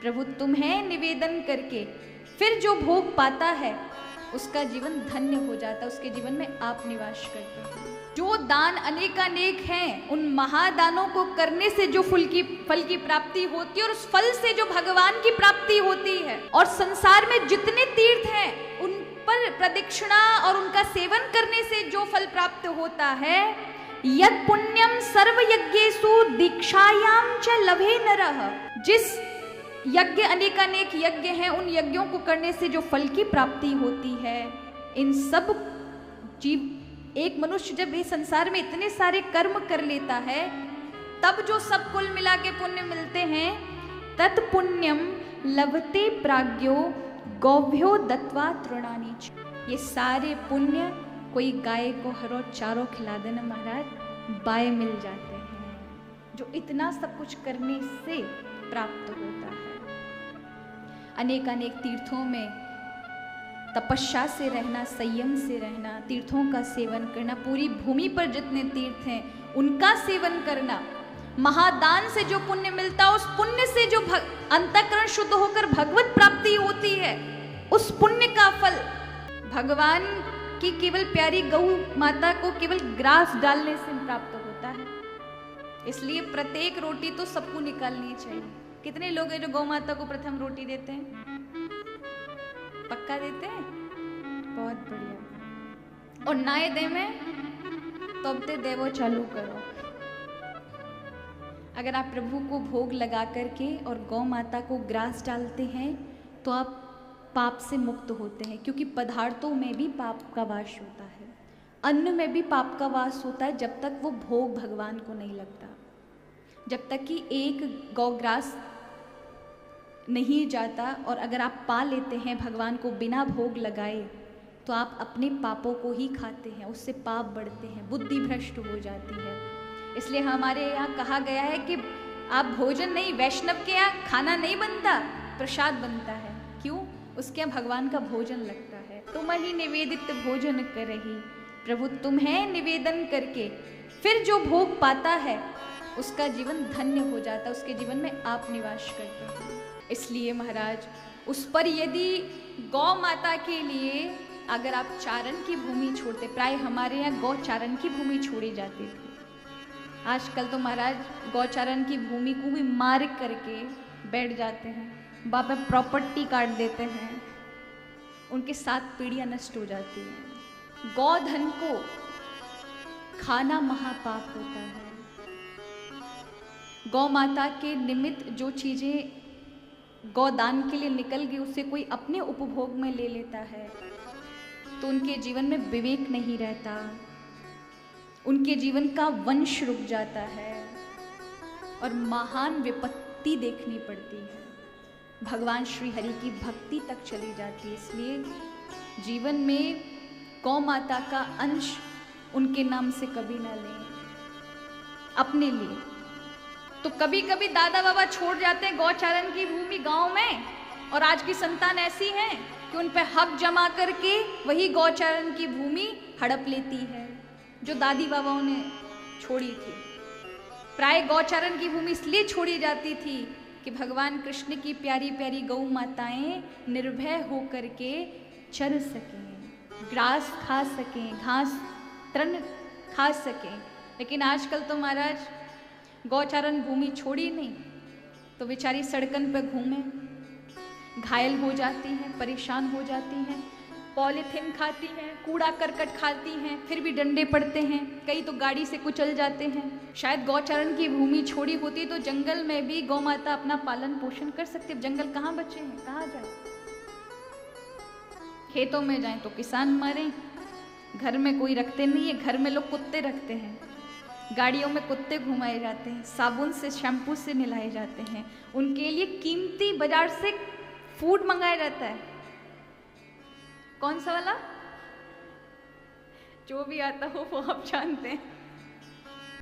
प्रभु तुम्हें निवेदन करके फिर जो भोग पाता है उसका जीवन धन्य हो जाता है, उसके जीवन में आप निवास करते हैं। जो दान अनेकानेक हैं, उन महादानों को करने से जो फल की प्राप्ति होती है और उस फल से जो भगवान की प्राप्ति होती है, और संसार में जितने तीर्थ हैं उन पर प्रदक्षिणा और उनका सेवन करने से जो फल प्राप्त होता है, यत् पुण्यम सर्व यज्ञेषु दीक्षायाम च लभे नरः, जिस यज्ञ अनेकानेक यज्ञ हैं उन यज्ञों को करने से जो फल की प्राप्ति होती है, इन सब जीव एक मनुष्य जब इस संसार में इतने सारे कर्म कर लेता है तब जो सब कुल मिला के पुण्य मिलते हैं, तत् पुण्यम लभते प्राज्ञो गौभ्यो दत्वा तृणानि च। ये सारे पुण्य कोई गाय को हर रोज चारों खिला देना महाराज बाय मिल जाते हैं, जो इतना सब कुछ करने से प्राप्त होता है। अनेकानेक तीर्थों में तपस्या से रहना, संयम से रहना, तीर्थों का सेवन करना, पूरी भूमि पर जितने तीर्थ हैं उनका सेवन करना, महादान से जो पुण्य मिलता है उस पुण्य से जो अंतःकरण शुद्ध होकर भगवत प्राप्ति होती है, उस पुण्य का फल भगवान की केवल प्यारी गौ माता को केवल ग्रास डालने से प्राप्त होता है। इसलिए प्रत्येक रोटी तो सबको निकालनी चाहिए। कितने लोग हैं जो गौ माता को प्रथम रोटी देते हैं? पक्का देते हैं? बहुत बढ़िया। और नाए दे में तो अब ते देवो चालू करो। अगर आप प्रभु को भोग लगा करके और गौ माता को ग्रास डालते हैं तो आप पाप से मुक्त होते हैं, क्योंकि पदार्थों में भी पाप का वास होता है, अन्न में भी पाप का वास होता है जब तक वो भोग भगवान को नहीं लगता। जब तक कि एक गौग्रास नहीं जाता और अगर आप पा लेते हैं भगवान को बिना भोग लगाए तो आप अपने पापों को ही खाते हैं, उससे पाप बढ़ते हैं, बुद्धि भ्रष्ट हो जाती है। इसलिए हमारे यहाँ कहा गया है कि आप भोजन नहीं, वैष्णव के यहाँ खाना नहीं बनता, प्रसाद बनता है। क्यों? उसके यहाँ भगवान का भोजन लगता है। तुम ही निवेदित भोजन करही, प्रभु तुम्हें निवेदन करके फिर जो भोग पाता है उसका जीवन धन्य हो जाता है, उसके जीवन में आप निवास करते हैं। इसलिए महाराज उस पर यदि गौ माता के लिए अगर आप चारण की भूमि छोड़ते, प्राय हमारे यहाँ गौ चारण की भूमि छोड़ी जाती थी, आजकल तो महाराज गौचारण की भूमि को भी मार करके बैठ जाते हैं, बाबा प्रॉपर्टी काट देते हैं, उनके साथ पीढ़ियाँ नष्ट हो जाती हैं। गौधन को खाना महापाप होता है। गौ माता के निमित्त जो चीज़ें गौदान के लिए निकल गई उसे कोई अपने उपभोग में ले लेता है तो उनके जीवन में विवेक नहीं रहता, उनके जीवन का वंश रुक जाता है और महान विपत्ति देखनी पड़ती है, भगवान श्री हरि की भक्ति तक चली जाती है। इसलिए जीवन में गौ माता का अंश उनके नाम से कभी ना लें अपने लिए। तो कभी कभी दादा बाबा छोड़ जाते हैं गौचारण की भूमि गांव में, और आज की संतान ऐसी है कि उन पे हक जमा करके वही गौचारण की भूमि हड़प लेती है जो दादी बाबाओं ने छोड़ी थी। प्राय गौचारण की भूमि इसलिए छोड़ी जाती थी कि भगवान कृष्ण की प्यारी प्यारी गौ माताएं निर्भय हो करके चर सकें, ग्रास खा सकें, घास तृण खा सकें। लेकिन आजकल तो महाराज गौचारण भूमि छोड़ी नहीं तो बेचारी सड़कन पर घूमे, घायल हो जाती हैं, परेशान हो जाती हैं, पॉलीथिन खाती हैं, कूड़ा करकट खाती हैं, फिर भी डंडे पड़ते हैं, कई तो गाड़ी से कुचल जाते हैं। शायद गौचारण की भूमि छोड़ी होती तो जंगल में भी गौ माता अपना पालन पोषण कर सकती। जंगल कहाँ बचे हैं, कहाँ जाए? खेतों में जाएं तो किसान मारें, घर में कोई रखते नहीं है, घर में लोग कुत्ते रखते हैं, गाड़ियों में कुत्ते घुमाए जाते हैं, साबुन से शैम्पू से नहलाए जाते हैं, उनके लिए कीमती बाजार से फूड मंगाया जाता है। कौन सा वाला? जो भी आता हो वो आप जानते हैं।